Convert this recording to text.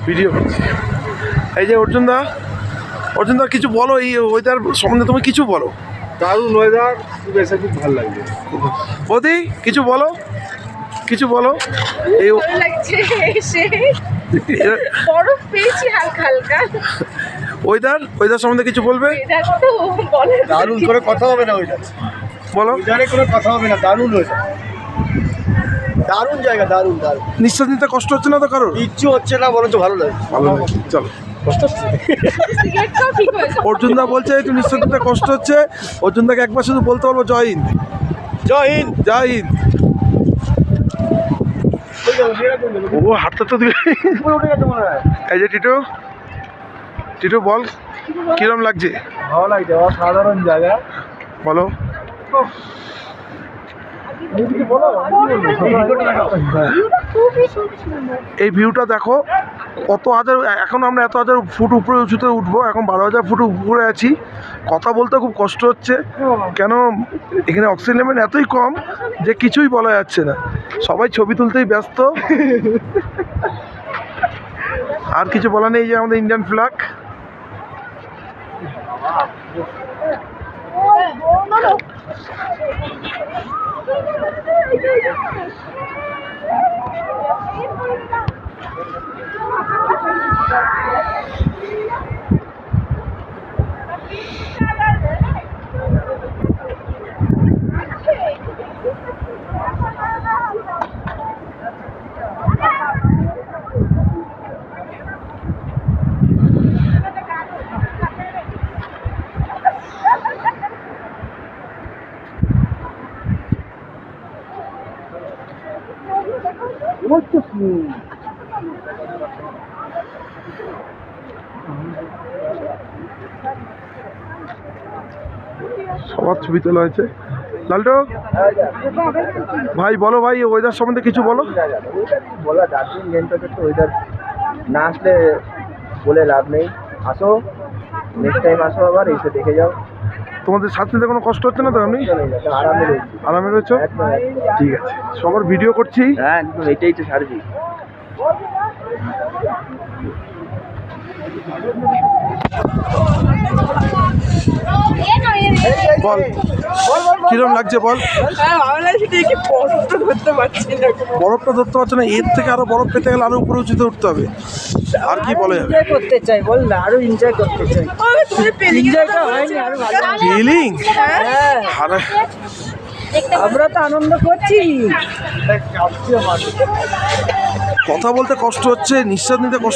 Video করছি। এই যে অর্জুন দা কিছু বলো, এই ওয়েদার সম্বন্ধে তুমি কিছু বলো। দারুণ ওয়েদার, খুব এসে খুব ভালো লাগছে। বৌদি কিছু বলো, এই ভালো লাগছে এসে, বরফ পেয়েছি হালকা হালকা। ওয়েদার সম্বন্ধে কিছু বলবে? এটা তো বলে দারুণ করে কথা হবে না ওইটা, বলো। ওইটারে কোনো কথা হবে না, দারুণ ওয়েদার, দারুণ জায়গা, দারুণ দারুণ। নিঃশ্বাস নিতে কষ্ট হচ্ছে না তো কারোর? কিচ্ছু হচ্ছে না, বরঞ্চ ভালো লাগে। চলো। সিগারেটটাও ঠিক হয়েছে। অর্জুন দা বলছে একটু নিঃশ্বাস নিতে কষ্ট হচ্ছে। অর্জুন দাকে একবার শুধু বলতে পারবো জয় হিন্দ। জয় হিন্দ। জয় হিন্দ। ও হাতটা তো দিবে। এই যে টিটু বল, কিরম লাগছে? ভালো লাগছে, অসাধারণ জায়গা। বলো। এই ভিউটা দেখো, কত হাজার, এখন আমরা এত হাজার ফুট উপরে উঁচুতে উঠবো, এখন 12,000 ফুট উপরে আছি। কথা বলতে খুব কষ্ট হচ্ছে, কেন এখানে অক্সিজেন লেভেল এতই কম যে কিছুই বলা যাচ্ছে না, সবাই ছবি তুলতেই ব্যস্ত। আর কিছু বলা নেই। যে আমাদের ইন্ডিয়ান ফ্ল্যাগ, সবার ছবি তোলা হয়েছে। লালটু ভাই বলো, ভাই ওয়েদার সম্বন্ধে কিছু বলো। বলা, দার্জিলিং গ্যাংটকের তো ওয়েদার না আসলে বলে লাভ নেই। আসো, নেক্সট টাইম আসো, আবার এসে দেখে যাও। তোমাদের সাথে কোনো কষ্ট হচ্ছে না তো? আমি আরামে রয়েছি। আরামে রয়েছো? একদম। ঠিক আছে, সবার ভিডিও করছি। হ্যাঁ একদম, এটাই তো সার্জি। বল কিরম লাগছে বল। ভালো লাগছে, দেখি বরফটা ধরতে পারছি না। বরফটা ধরতে পারছো না? এর থেকে আরো বরফ পেতে গেলে আরো উপরে উঁচুতে উঠতে হবে। আর কি বলে যাবে? এনজয় করতে চাই, বল না, আরো এনজয় করতে চাই। এনজয়টা হয়নি, আরো ভালো। ফিলিং, হ্যাঁ, আরে আমরা তো আনন্দ করছি। কথা বলতে কষ্ট হচ্ছে, নিঃশ্বাস নিতে কষ্ট